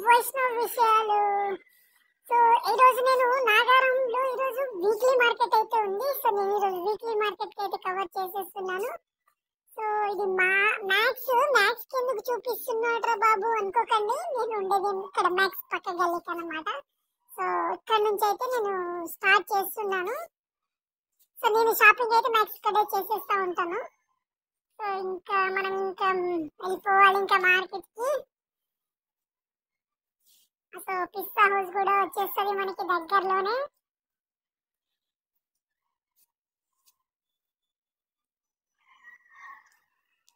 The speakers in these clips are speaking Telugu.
వైష్ణవ్ విషయాలు. సో ఈరోజు నేను నాగారంలో ఈరోజు వీక్లీ మార్కెట్ అయితే ఉంది. సో నేను ఈరోజు వీక్లీ మార్కెట్ కి అయితే కవర్ చేసేస్తున్నాను. సో ఇది మ్యాక్స్ కి ఎందుకు చూపిస్తున్నాడ్రా బాబు అనుకోకండి, నేను ఉండేది ఇక్కడ మ్యాక్స్ పక్క గల్లీకి అన్నమాట. సో ఇక్కడ నుంచి అయితే నేను స్టార్ట్ చేస్తున్నాను. సో నేను షాపింగ్ అయితే మ్యాక్స్ ఇక్కడే చేసేస్తా ఉంటాను. సో మనం వెళ్ళిపోవాలి ఇంకా మార్కెట్ కి. సో పిస్తా హౌస్ కూడా వచ్చేస్తుంది మనకి దగ్గరలోనే.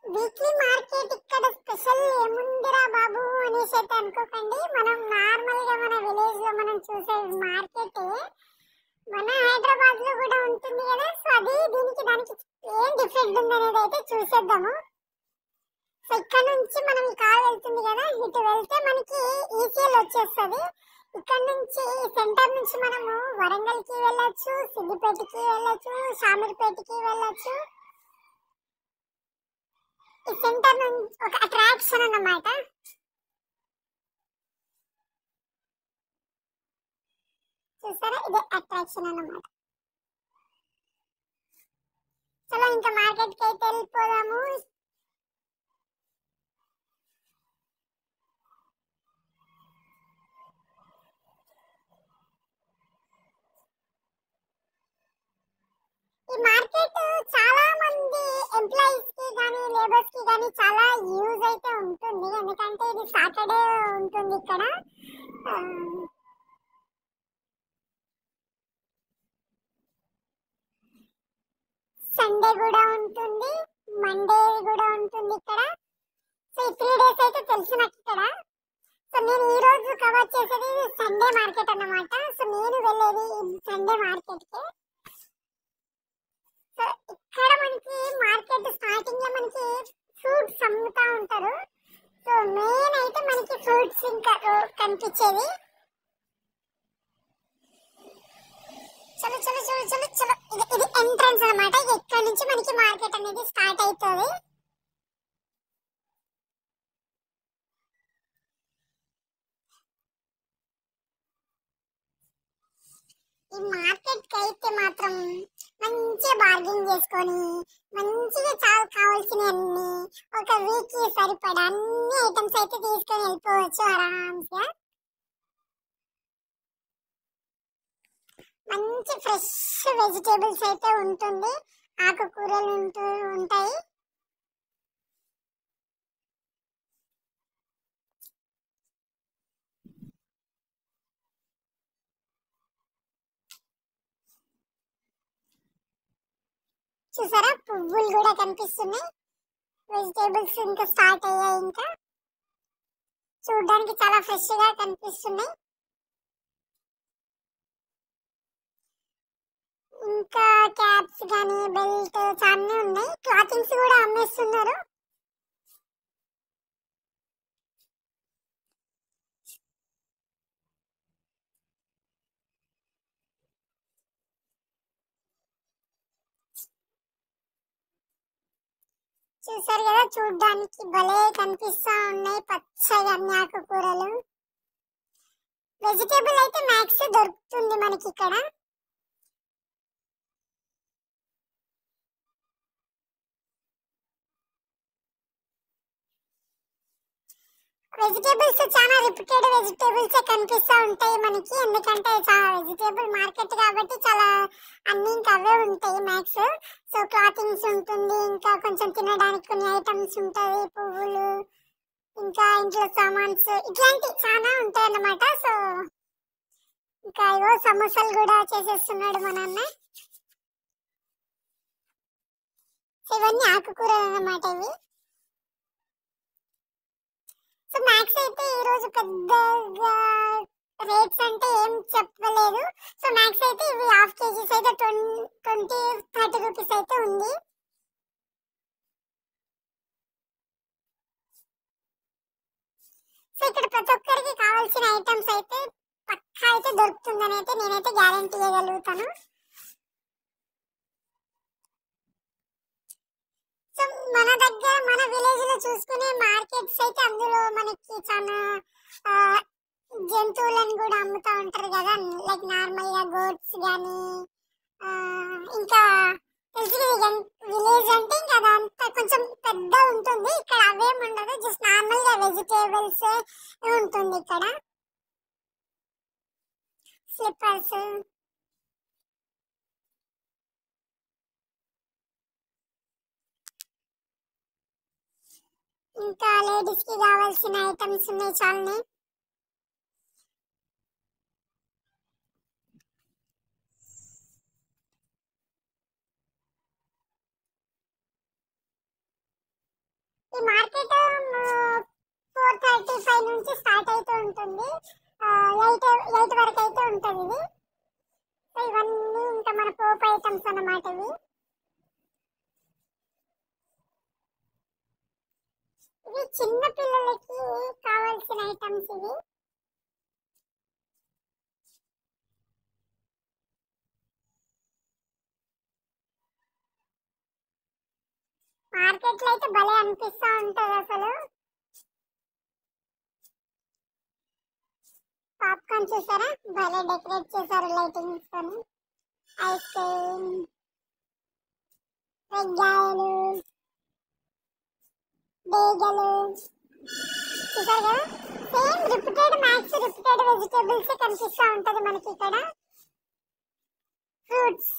వీక్లీ మార్కెట్ ఇక్కడ స్పెషల్ ఏముందిరా బాబు అనేసి అయితే అనుకోకండి. మనం నార్మల్ గా మన విలేజ్ లో మనం చూసే మార్కెట్ మన హైదరాబాద్ లో కూడా ఉంటుంది కదా. సో అది దానికి ఏం డిఫరెంట్ ఉందనేది అయితే చూసేద్దాము. సో ఇక్కడ నుంచి మనం కార్ వెళ్తుంది కదా, ఇటు వెళ్తే మనకి ఈసీఎల్ వచ్చేస్తుంది. ఇక్కడ నుంచి సెంటర్ నుంచి మనము వరంగల్ కి వెళ్ళొచ్చు, సిద్దిపేటకి వెళ్ళొచ్చు, షామీర్పేటకి వెళ్ళొచ్చు. ఈ సెంటర్ నుంచి ఒక అట్రాక్షన్ అన్నమాట. చూసారా, ఇదే అట్రాక్షన్ అన్నమాట. చలో ఇంకా మార్కెట్ కి అయితే వెళ్ళిపోదాము. ఈ మార్కెట్ చాలా మంది ఎంప్లాయీస్ కి కానీ లేబర్స్ కి కానీ చాలా యూజ్ అయితే ఉంటుంది. ఎందుకంటే ఇది సాటర్డే ఉంటుంది ఇక్కడ. సండే కూడా ఉంటుంది, మండే కూడా ఉంటుంది ఇక్కడ. సో ఈ 3 days అయితే తెలుసు నాకు ఇక్కడ. సో నేను ఈ రోజు కవర్ చేసేది సండే మార్కెట్ అన్నమాట. సో నేను వెళ్ళేది సండే మార్కెట్ కి. సో ఇక్కడ మనకి మార్కెట్ స్టార్టింగ్ లో మనకి ఫ్రూట్స్ అమ్ముతా ఉంటారు. సో మెయిన్ అయితే మనకి ఫ్రూట్స్ ఇంకా కనిపించేది. చలో చలో చలో చలో చలో, ఇది ఎంట్రన్స్ అన్నమాట. ఇక్కడ నుంచి మనకి మార్కెట్ అనేది స్టార్ట్ అవుతుంది. ఈ మార్కెట్ కి అయితే మాత్రం మంచిగా బార్గెన్ చేసుకొని మంచిగా చాలా కావాల్సినవన్నీ ఒక వీక్ కి సరిపడా అన్ని ఐటమ్స్ అయితే తీసుకొని వెళ్ళిపోవచ్చు ఆరామ్గా. మంచి ఫ్రెష్ వెజిటేబుల్స్ అయితే ఉంటుంది, ఆకుకూరలు ఉంటాయి. చూసారా, పువ్వులు కూడా కనిపిస్తున్నాయి. వెజిటేబుల్స్ ఇంకా స్టార్ట్ అయ్యాయి. ఇంకా చూడడానికి చాలా ఫ్రెష్ గా కనిపిస్తున్నాయి. ఇంకా క్యాప్స్ కానీ బెల్ట్ చాలా ఉన్నాయి. క్లాతింగ్స్ కూడా అమ్మేస్తున్నారు. చూసారు కదా, చూడడానికి భలే కనిపిస్తా ఉన్నాయి పచ్చగా అన్ని ఆకుకూరలు. వెజిటేబుల్ అయితే మ్యాక్స్ దొరుకుతుంది మనకి ఇక్కడ. వెజిటేబుల్స్ చాలా రిపీటెడ్ వెజిటేబుల్స్ కనిపిస్తూ ఉంటాయి మనకి. ఎందుకంటే చాలా వెజిటేబుల్ మార్కెట్ కాబట్టి చాలా అన్ని ఇంకా అవే ఉంటాయి మ్యాక్స్. సో క్లాతింగ్స్ ఉంటుంది, ఇంకా కొంచెం తినడానికి కొన్ని ఐటమ్స్ ఉంటాయి, పువ్వులు, ఇంకా ఇంట్లో సామాన్స్ ఇట్లాంటి చాలా ఉంటాయి అన్నమాట. సో ఇంకా ఇవో సమోసాలు కూడా చేసేస్తున్నాడు మా నాన్న. ఇవన్నీ ఆకుకూరలు అన్నమాట ఇవి. సో మ్యాక్స్ అయితే ఈ రోజు పెద్దగా రేట్స్ అంటే ఏం చెప్పలేదు. సో మ్యాక్స్ అయితే ఇవి హాఫ్ కేజీస్ అయితే 20-30 రూపీస్ అయితే ఉంది. సో ఇక్కడ ప్రతి ఒక్కరికి కావాల్సిన ఐటమ్స్ అయితే పక్కా అయితే దొరుకుతుందని అయితే నేనైతే గ్యారంటీ ఇవ్వగలుగుతాను. సో మన దగ్గర మన విలేజ్ లో చూసుకునే మార్కెట్స్ అయితే అందులో మనకి చాలా ఆ, జంతువులను కూడా అమ్ముతా ఉంటారు కదా, లైక్ నార్మల్ గా గోట్స్ గానీ ఇంకా తెలిసి విలేజ్ అంటే ఇంకా అదంతా కొంచెం పెద్ద ఉంటుంది. ఇక్కడ అవేం ఉండదు, జస్ట్ నార్మల్ గా వెజిటేబుల్స్ ఉంటుంది ఇక్కడ. స్లిప్పర్స్, ఇంకా లేడీస్ కి కావాల్సిన ఐటమ్స్ ఉన్నాయి చాలానే. ఈ మార్కెట్ 4:35 నుంచి స్టార్ట్ అవుతూ ఉంటుంది, 8 వరకు అయితే ఉంటుంది ఇది. సో ఇవన్నీ ఇంకా మన పోప్ ఐటమ్స్ అన్నమాట ఇవి. ఇవి చిన్న పిల్లలకి కావాల్సిన ఐటమ్స్ ఇవి. మార్కెట్ లో అయితే భలే అనిపిస్తా ఉంటది అసలు. పాప్కార్న్ చూసారా, భలే డెకరేట్ చేశారు లైటింగ్స్ తోని. ఐస్ క్రీమ్, వెజ్జాయలు, బేగలు చూసారు కదా. Same repeated max repeated vegetables కనిపిస్తా ఉంటది మనకి ఇక్కడ. ఫ్రూట్స్,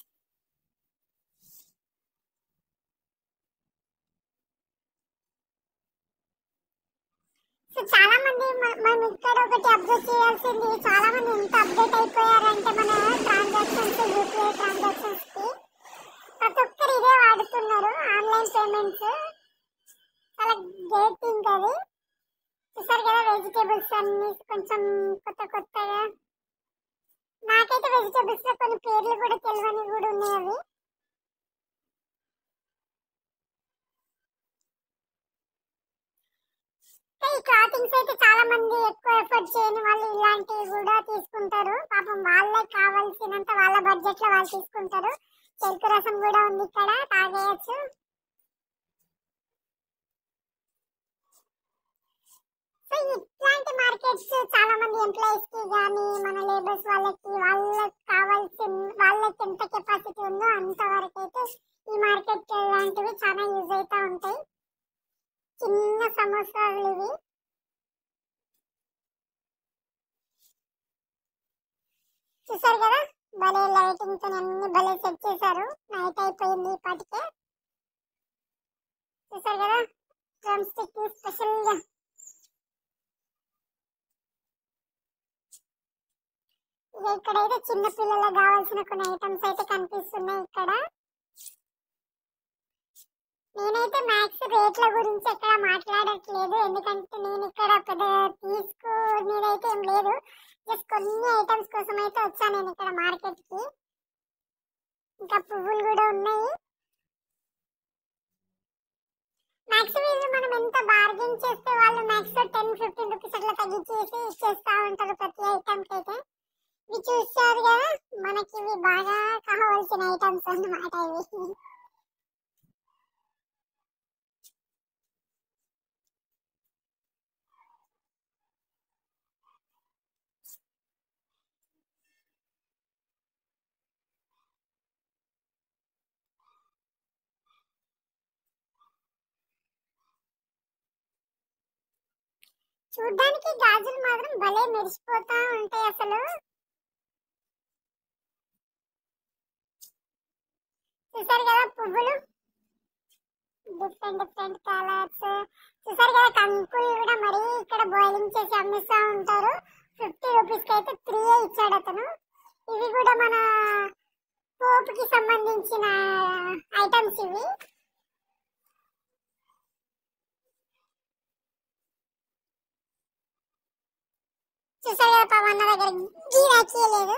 సో చాలా మంది మనం ఇక్కడ ఒకటి అప్డేట్ చేయాల్సింది, చాలా మంది ఎంత అప్డేట్ అయిపోయారంటే మన ట్రాన్సాక్షన్స్, యూపీఐ ట్రాన్సాక్షన్స్ కి ప్రతి ఒక్కరు ఇదే వాడుతున్నారు. ఆన్లైన్ పేమెంట్స్ చాలా గ్రేట్ థింగ్ అది. చూసారు కదా వెజిటేబుల్స్ అన్ని కొంచెం కొత్త కొత్తగా. నాకైతే వెజిటేబుల్స్ లో కొన్ని పేర్లు కూడా తెలియని కూడా ఉన్నాయి అవి. ఈ క్లాతింగ్స్ అయితే చాలా మంది ఎక్కువ ఎఫర్ట్ చేయని వాళ్ళు ఇలాంటివి కూడా తీసుకుంటారు. పాపం వాళ్ళకి కావాల్సినంత వాళ్ళ బడ్జెట్ లో వాళ్ళు తీసుకుంటారు. చెరుకు రసం కూడా ఉంది ఇక్కడ, తాగేయచ్చు. సో ఇట్లాంటి మార్కెట్స్ చాలా మంది ఎంప్లాయీస్ కి కానీ మన లేబర్స్ వాళ్ళకి కావాల్సిన వాళ్ళకి ఎంత కెపాసిటీ ఉందో అంతవరకు అయితే ఈ మార్కెట్ లాంటివి చాలా యూజ్ అవుతా ఉంటాయి. చిన్న సమోసాలు ఇవి. చూసారు కదా, భలే లైటింగ్ తో అన్ని భలే సెట్ చేశారు. నైట్ అయిపోయింది ఇప్పటికే. చూసారు కదా డ్రమ్ స్టిక్ స్పెషల్ గా. ఇక్కడైతే చిన్న పిల్లలకు కావాల్సిన కొన్ని ఐటమ్స్ అయితే కనిపిస్తున్నాయి ఇక్కడ. నేనైతే మ్యాక్స్ రేట్ల గురించి ఎక్కడ మాట్లాడట్లేదు, ఎందుకంటే నేను ఇక్కడ పెద్ద తీసుకునేదైతే ఏం లేదు. జస్ట్ కొన్ని ఐటమ్స్ కోసం అయితే వచ్చాను నేను ఇక్కడ మార్కెట్ కి. ఇంకా పువ్వులు కూడా ఉన్నాయి. మ్యాక్స్ వీళ్ళు మనం ఎంత బార్గెన్ చేస్తే వాళ్ళు మ్యాక్స్ 10-15 రూపీస్ అట్లా తగ్గించేసి ఇచ్చేస్తా ఉంటారు ప్రతి ఐటమ్ కి అయితే. ఇవి చూస్తారు కదా, మనకి ఇవి బాగా కావాల్సిన ఐటమ్స్ అన్నమాట ఇవి. చూడ్డానికి గాజులు మాత్రం భలే మెరిసిపోతా ఉంటాయి అసలు. చూసారు కదా పువ్వులు, డిఫరెంట్ డిఫరెంట్ కలర్స్. చూసారు కదా కంకులు కూడా మరి ఇక్కడ బాయిలింగ్ చేసి అమ్మిస్తా ఉంటారు. 50 రూపీస్ కి అయితే 3 ఇచ్చాడు అతను. ఇవి కూడా మన పోపుకి సంబంధించిన ఐటమ్స్ ఇవి. చూసారు కదా పవన్ దగ్గర గీరాకీ లేదు.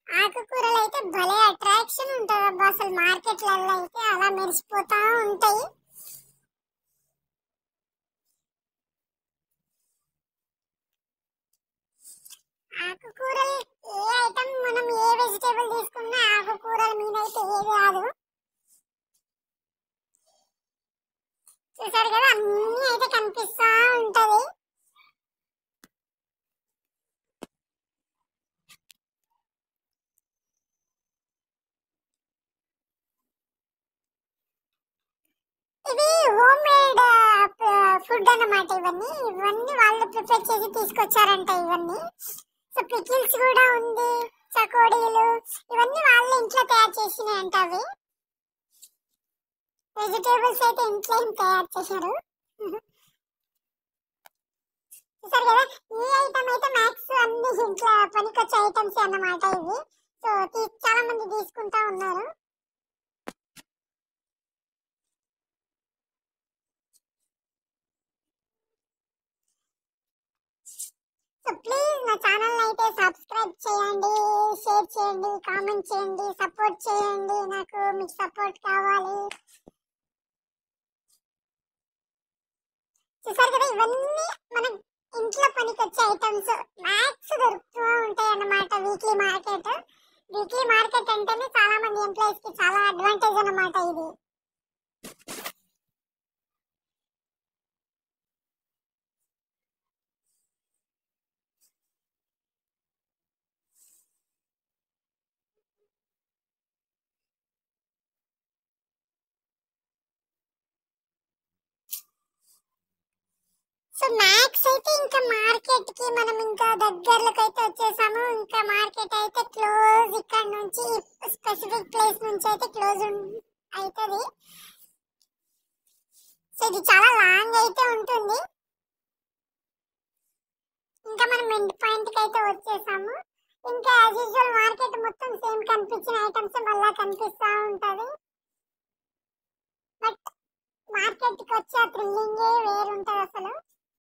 ఆకుకూరలు అయితే భలే అట్రాక్షన్ ఉంటుంది అబ్బా అసలు. మార్కెట్లలో అయితే అలా మెరిసిపోతా ఉంటాయి. ఆకుకూరలు ఏ ఐటమ్ మనం ఏ వెజిటేబుల్ తీసుకున్నా ఆకుకూరల మీద అయితే ఏది రాదు. చూసారు కదా అన్ని అయితే కనిపిస్తా ఉంటది. ఇది హోమ్ మేడ్ ఫుడ్ అన్నమాట. ఇవన్నీ వాళ్ళు ప్రిపేర్ చేసి తీసుకొచ్చారంట ఇవన్నీ. సో పికిల్స్ కూడా ఉంది, చకోడీలు ఇవన్నీ వాళ్ళు ఇంట్లో తయారు చేసినాయంట. అవి వెజిటేబుల్స్ అయితే ఇంట్లో ఏం తయారు చేశారు. చూసారు కదా ఈ ఐటమ్ అయితే మ్యాక్స్ అన్ని ఇంట్లో పనికొచ్చే ఐటమ్స్ అన్నమాట ఇవి. సో చాలా మంది తీసుకుంటా ఉన్నారు. సో ప్లీజ్ నా ఛానల్ అయితే సబ్స్క్రైబ్ చేయండి, షేర్ చేయండి, కామెంట్ చేయండి, సపోర్ట్ చేయండి. నాకు మీకు సపోర్ట్ కావాలి. చూసారు కదా ఇవన్నీ మనం ఇంట్లో పనికొచ్చే ఐటమ్స్ మ్యాక్స్ దొరుకుతూ ఉంటాయి అన్నమాట. వీక్లీ మార్కెట్ అంటేనే చాలా మంది ఎంప్లాయీస్ కి చాలా అడ్వాంటేజ్ అన్నమాట ఇది. సో మ్యాక్స్ అయితే ఇంకా మార్కెట్ కి మనం ఇంకా దగ్గరలోకి అయితే వచ్చేసాము. ఇంకా మార్కెట్ అయితే క్లోజ్, ఇక్కడ నుంచి స్పెసిఫిక్ ప్లేస్ నుంచి అయితే క్లోజ్ అవుతుంది. సో ఇది చాలా లాంగ్ అయితే ఉంటుంది. ఇంకా మనం ఎండ్ పాయింట్ కి అయితే వచ్చేసాము. ఇంకా యాజ్ యూజువల్ మార్కెట్ మొత్తం సేమ్ కనిపించిన ఐటమ్స్ మళ్ళా కనిపిస్తా ఉంటది. బట్ మార్కెట్ కి వచ్చే థ్రిల్లింగే వేరుంటది అసలు.